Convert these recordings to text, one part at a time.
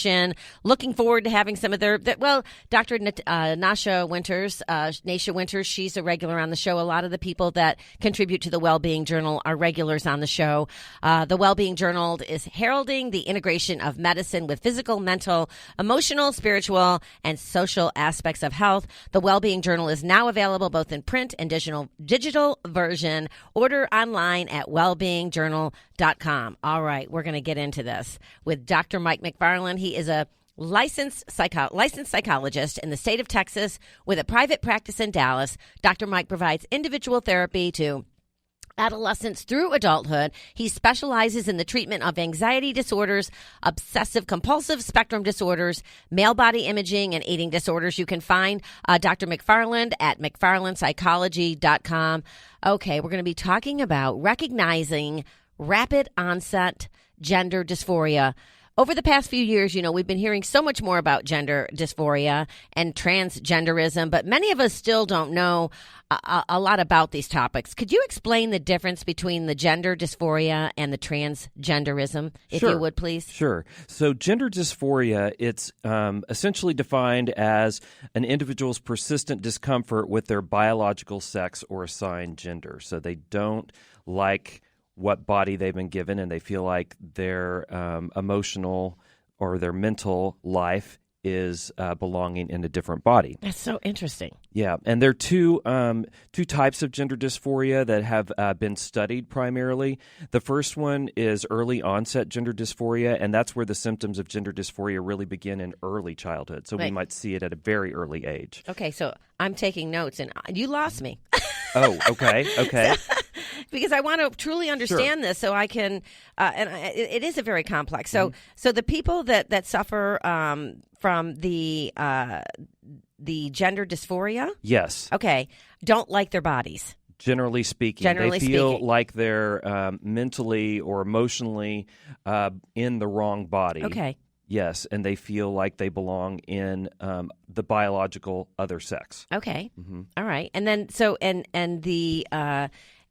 information. Looking forward to having some of Dr. Nasha Winters, she's a regular on the show. A lot of the people that contribute to the Wellbeing Journal are regulars on the show. The Wellbeing Journal is heralding the integration of medicine with physical, mental, emotional, spiritual, and social aspects of health. The Wellbeing Journal is now available both in print and digital version. Order online at wellbeingjournal.com. All right, we're going to get into this with Dr. Mike McFarland. He is a licensed psychologist in the state of Texas with a private practice in Dallas. Dr. Mike provides individual therapy to adolescents through adulthood. He specializes in the treatment of anxiety disorders, obsessive compulsive spectrum disorders, male body imaging, and eating disorders. You can find Dr. McFarland at McFarlandPsychology.com. Okay, we're going to be talking about recognizing rapid onset gender dysphoria. Over the past few years, we've been hearing so much more about gender dysphoria and transgenderism, but many of us still don't know a lot about these topics. Could you explain the difference between the gender dysphoria and the transgenderism, if you would, please? Sure. So gender dysphoria, it's essentially defined as an individual's persistent discomfort with their biological sex or assigned gender. So they don't like what body they've been given, and they feel like their emotional or their mental life is belonging in a different body. That's so interesting. Yeah, and there are two types of gender dysphoria that have been studied primarily. The first one is early onset gender dysphoria, and that's where the symptoms of gender dysphoria really begin in early childhood. So we might see it at a very early age. Okay, so I'm taking notes, and you lost me. Oh, okay. Because I want to truly understand this, so I can, it is a very complex. So, so the people that suffer from the gender dysphoria, yes, okay, don't like their bodies. Generally speaking, they feel like they're mentally or emotionally in the wrong body. Okay. Yes, and they feel like they belong in the biological other sex. Okay. Mm-hmm. All right. And then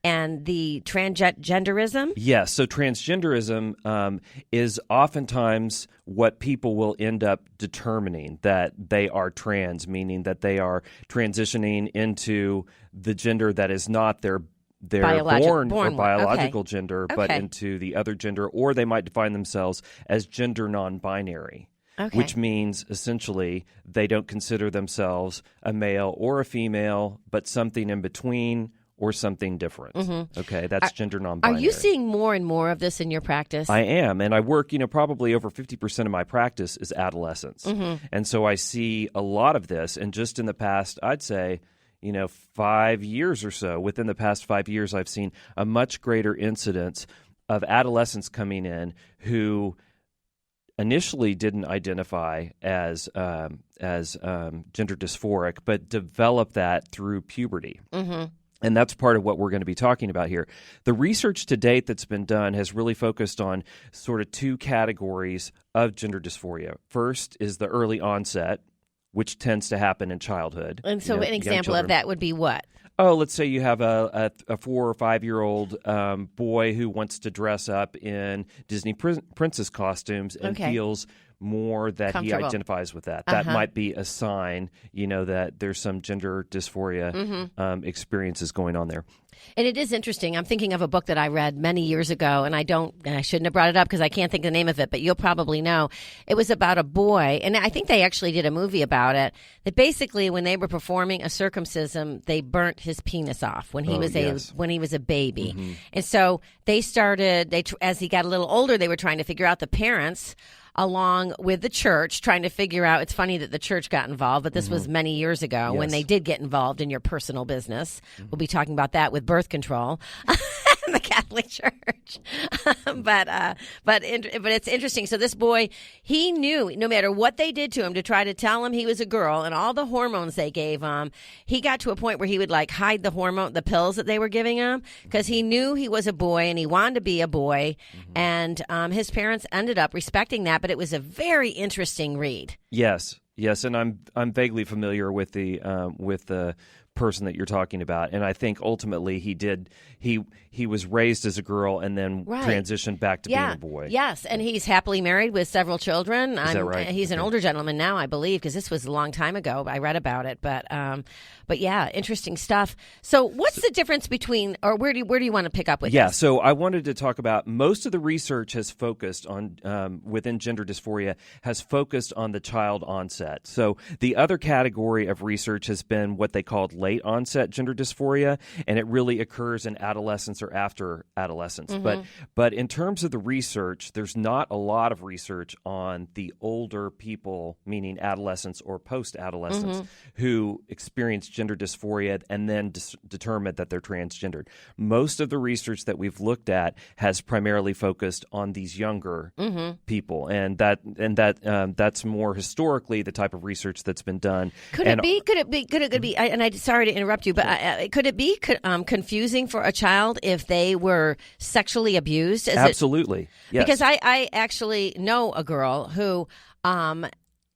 and the transgenderism? Yes. So transgenderism is oftentimes what people will end up determining that they are trans, meaning that they are transitioning into the gender that is not their born or biological gender, but into the other gender, or they might define themselves as gender non-binary. Okay. Which means essentially they don't consider themselves a male or a female, but something in between or something different. Mm-hmm. Okay, that's gender non-binary. Are you seeing more and more of this in your practice? I am, and I work, probably over 50% of my practice is adolescents. Mm-hmm. And so I see a lot of this, and just in the past, I'd say, 5 years or so, within the past 5 years, I've seen a much greater incidence of adolescents coming in who initially didn't identify as gender dysphoric, but developed that through puberty. Mm-hmm. And that's part of what we're going to be talking about here. The research to date that's been done has really focused on sort of two categories of gender dysphoria. First is the early onset, which tends to happen in childhood. And so an example of that would be what? Oh, let's say you have a 4 or 5 year old boy who wants to dress up in Disney princess costumes and feels more that he identifies with that. That might be a sign, that there's some gender dysphoria experiences going on there. And it is interesting. I'm thinking of a book that I read many years ago, and I shouldn't have brought it up because I can't think of the name of it, but you'll probably know. It was about a boy, and I think they actually did a movie about it, that basically when they were performing a circumcision, they burnt his penis off when he was a baby. Mm-hmm. And so they started, as he got a little older, they were trying to figure out, the parents along with the church, trying to figure out, it's funny that the church got involved, but this was many years ago when they did get involved in your personal business. We'll be talking about that with birth control in the Catholic Church. But it's interesting. So this boy, he knew no matter what they did to him to try to tell him he was a girl and all the hormones they gave him, he got to a point where he would hide the pills that they were giving him because he knew he was a boy and he wanted to be a boy. And his parents ended up respecting that. But it was a very interesting read. Yes, and I'm vaguely familiar with the person that you're talking about, and I think ultimately he was raised as a girl and then transitioned back to being a boy. Yes, and he's happily married with several children. Is that right? He's an older gentleman now, I believe, because this was a long time ago. I read about it, but yeah, interesting stuff. So, what's the difference between, or where do you want to pick up with? Yeah, this? so I wanted to talk about most of the research has focused on within gender dysphoria has focused on the child onset. So the other category of research has been what they called late onset gender dysphoria, and it really occurs in adolescence or after adolescence. Mm-hmm. But in terms of the research, there's not a lot of research on the older people, meaning adolescents or post-adolescents, who experience gender dysphoria and then determine that they're transgendered. Most of the research that we've looked at has primarily focused on these younger people, and that's more historically the type of research that's been done. Could it be? And I'm sorry to interrupt you, but could it be confusing for a child if they were sexually abused? Absolutely, yes. Because I actually know a girl who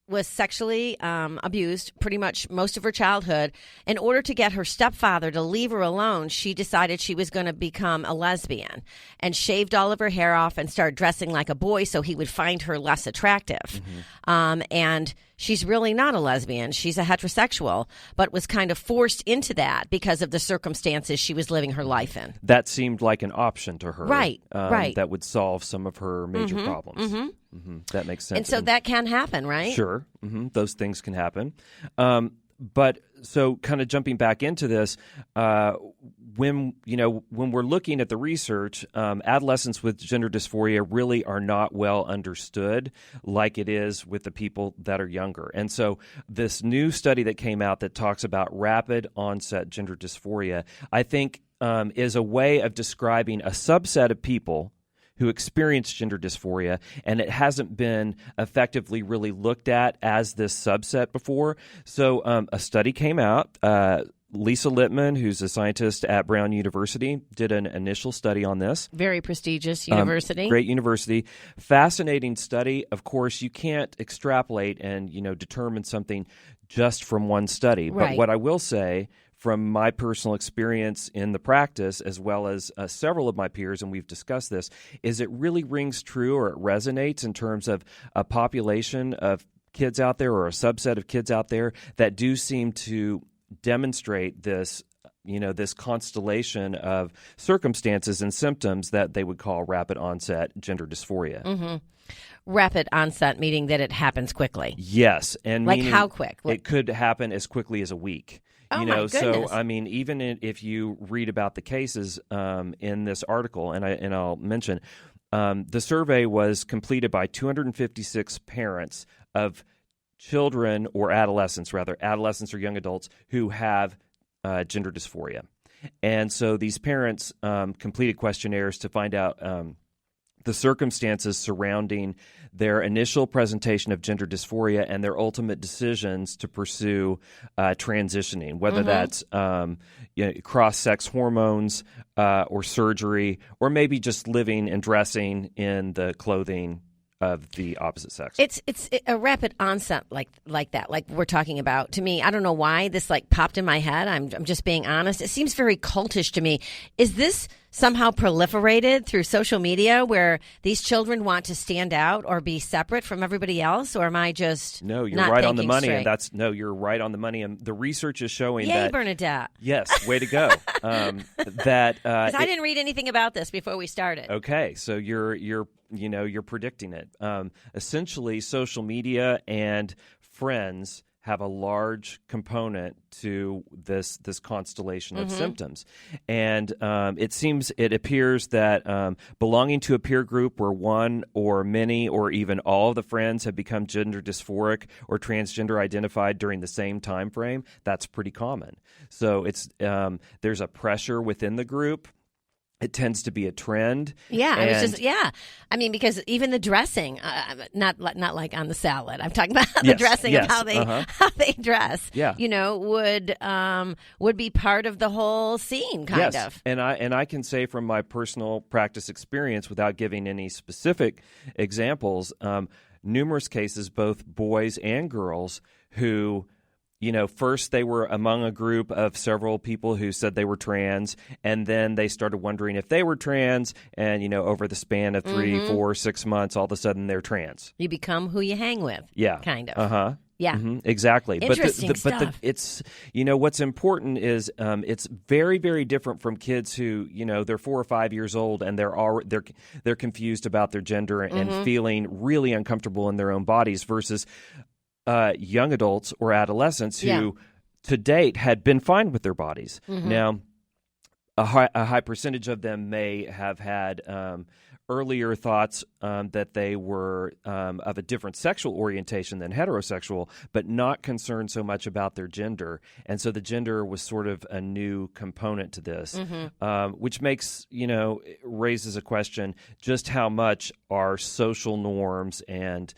was sexually abused pretty much most of her childhood. In order to get her stepfather to leave her alone, she decided she was going to become a lesbian and shaved all of her hair off and started dressing like a boy so he would find her less attractive. And she's really not a lesbian. She's a heterosexual, but was kind of forced into that because of the circumstances she was living her life in. That seemed like an option to her. Right. That would solve some of her major problems. That makes sense. And so that can happen, right? Sure. Those things can happen. But so kind of jumping back into this, when we're looking at the research, adolescents with gender dysphoria really are not well understood like it is with the people that are younger. And so this new study that came out that talks about rapid onset gender dysphoria, I think is a way of describing a subset of people who experience gender dysphoria, and it hasn't been effectively really looked at as this subset before. So a study came out. Lisa Littman, who's a scientist at Brown University, did an initial study on this. Very prestigious university. Great university. Fascinating study. Of course, you can't extrapolate and determine something just from one study. Right. But what I will say, from my personal experience in the practice, as well as several of my peers, and we've discussed this, is it really rings true, or it resonates in terms of a population of kids out there, or a subset of kids out there, that do seem to demonstrate this constellation of circumstances and symptoms that they would call rapid onset gender dysphoria. Rapid onset, meaning that it happens quickly. Yes. And like how quick? It could happen as quickly as a week. Oh, my goodness. So I mean, even if you read about the cases in this article, and I'll mention, the survey was completed by 256 parents of children or adolescents or young adults who have gender dysphoria. And so these parents completed questionnaires to find out the circumstances surrounding their initial presentation of gender dysphoria and their ultimate decisions to pursue transitioning, whether that's cross-sex hormones or surgery, or maybe just living and dressing in the clothing of the opposite sex. It's a rapid onset like that, like we're talking about. To me, I don't know why this popped in my head. I'm just being honest. It seems very cultish to me. Is this somehow proliferated through social media where these children want to stand out or be separate from everybody else, or am I just No, you're not right on the money, straight? and you're right on the money, and the research is showing Yay, that. Bernadette! Yes, way to go. Because I didn't read anything about this before we started. Okay, so you're predicting it. Essentially, social media and friends have a large component to this constellation of symptoms. And it appears that belonging to a peer group where one or many or even all of the friends have become gender dysphoric or transgender identified during the same time frame, that's pretty common. So there's a pressure within the group. It tends to be a trend. Yeah, I mean, because even the dressing, not like on the salad. I'm talking about the dressing of how they dress. Yeah. Would be part of the whole scene, kind of. And I can say from my personal practice experience, without giving any specific examples, numerous cases, both boys and girls, who First they were among a group of several people who said they were trans, and then they started wondering if they were trans, and, over the span of 3, 4, 6 months, all of a sudden they're trans. You become who you hang with. Yeah. Kind of. Uh-huh. Yeah. Exactly. Interesting stuff. But it's, what's important is it's very, very different from kids who, they're 4 or 5 years old and they're confused about their gender and feeling really uncomfortable in their own bodies versus young adults or adolescents who to date had been fine with their bodies. Now, a high percentage of them may have had earlier thoughts that they were of a different sexual orientation than heterosexual, but not concerned so much about their gender. And so the gender was sort of a new component to this, which makes, raises a question just how much are social norms and,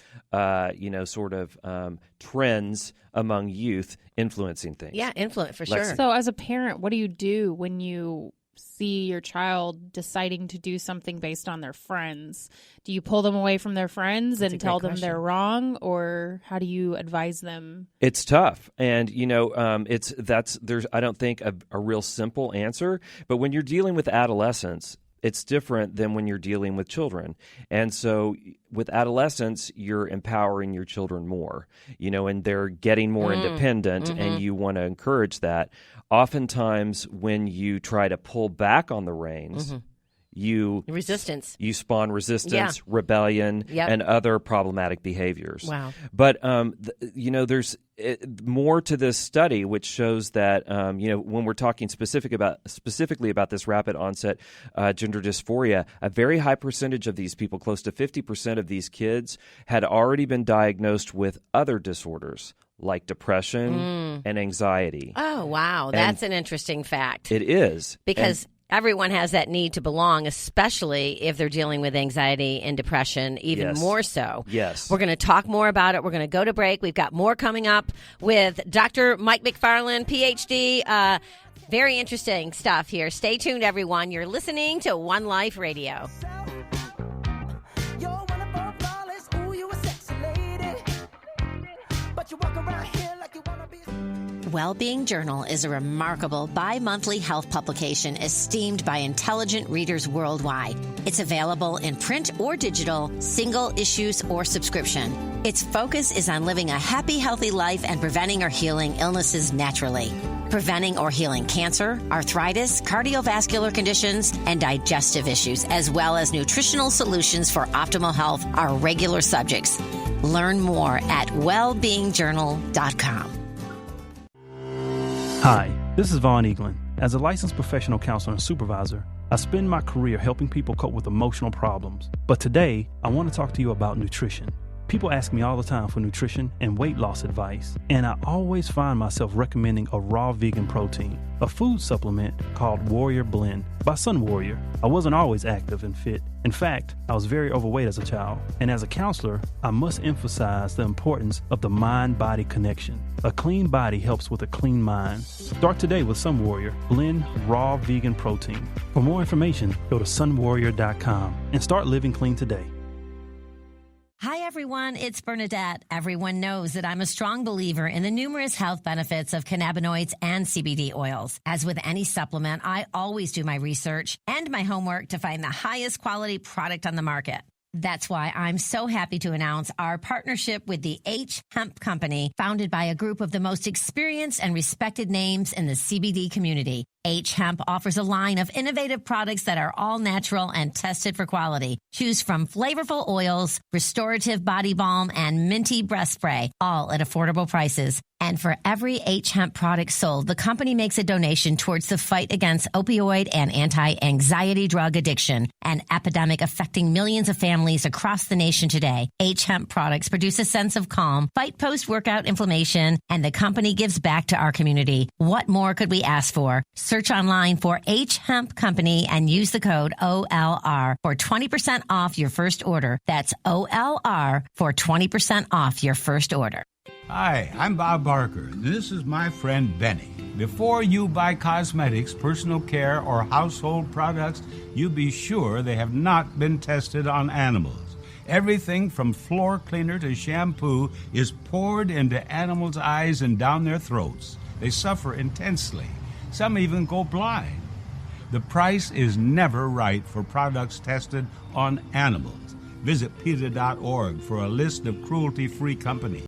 trends among youth influencing things. Yeah, influence for sure. So as a parent, what do you do when you see your child deciding to do something based on their friends? Do you pull them away from their friends and tell them they're wrong, or how do you advise them? It's tough, and there's I don't think a real simple answer. But when you're dealing with adolescents, it's different than when you're dealing with children. And so with adolescents, you're empowering your children more, and they're getting more independent, and you want to encourage that. Oftentimes, when you try to pull back on the reins, you spawn resistance, rebellion, and other problematic behaviors. Wow. But there's more to this study, which shows that when we're talking specifically about this rapid onset gender dysphoria, a very high percentage of these people, close to 50% of these kids, had already been diagnosed with other disorders like depression and anxiety. Oh, wow. That's an interesting fact. It is. Because everyone has that need to belong, especially if they're dealing with anxiety and depression, even more so. Yes. We're going to talk more about it. We're going to go to break. We've got more coming up with Dr. Mike McFarland, PhD. Very interesting stuff here. Stay tuned, everyone. You're listening to One Life Radio. Wellbeing Journal is a remarkable bi-monthly health publication esteemed by intelligent readers worldwide. It's available in print or digital, single issues or subscription. Its focus is on living a happy, healthy life and preventing or healing illnesses naturally. Preventing or healing cancer, arthritis, cardiovascular conditions, and digestive issues, as well as nutritional solutions for optimal health are regular subjects. Learn more at wellbeingjournal.com. Hi, this is Vaughn Eaglin. As a licensed professional counselor and supervisor, I spend my career helping people cope with emotional problems. But today, I want to talk to you about nutrition. People ask me all the time for nutrition and weight loss advice, and I always find myself recommending a raw vegan protein, a food supplement called Warrior Blend by Sun Warrior. I wasn't always active and fit. In fact, I was very overweight as a child, and as a counselor, I must emphasize the importance of the mind-body connection. A clean body helps with a clean mind. Start today with Sun Warrior Blend Raw Vegan Protein. For more information, go to sunwarrior.com and start living clean today. Hi, everyone. It's Bernadette. Everyone knows that I'm a strong believer in the numerous health benefits of cannabinoids and CBD oils. As with any supplement, I always do my research and my homework to find the highest quality product on the market. That's why I'm so happy to announce our partnership with the H Hemp Company, founded by a group of the most experienced and respected names in the CBD community. H Hemp offers a line of innovative products that are all natural and tested for quality. Choose from flavorful oils, restorative body balm, and minty breath spray, all at affordable prices. And for every H Hemp product sold, the company makes a donation towards the fight against opioid and anti-anxiety drug addiction, an epidemic affecting millions of families across the nation today. H Hemp products produce a sense of calm, fight post-workout inflammation, and the company gives back to our community. What more could we ask for? Search online for H Hemp Company and use the code OLR for 20% off your first order. That's OLR for 20% off your first order. Hi, I'm Bob Barker. This is my friend Benny. Before you buy cosmetics, personal care, or household products, you be sure they have not been tested on animals. Everything from floor cleaner to shampoo is poured into animals' eyes and down their throats. They suffer intensely. Some even go blind. The price is never right for products tested on animals. Visit PETA.org for a list of cruelty-free companies.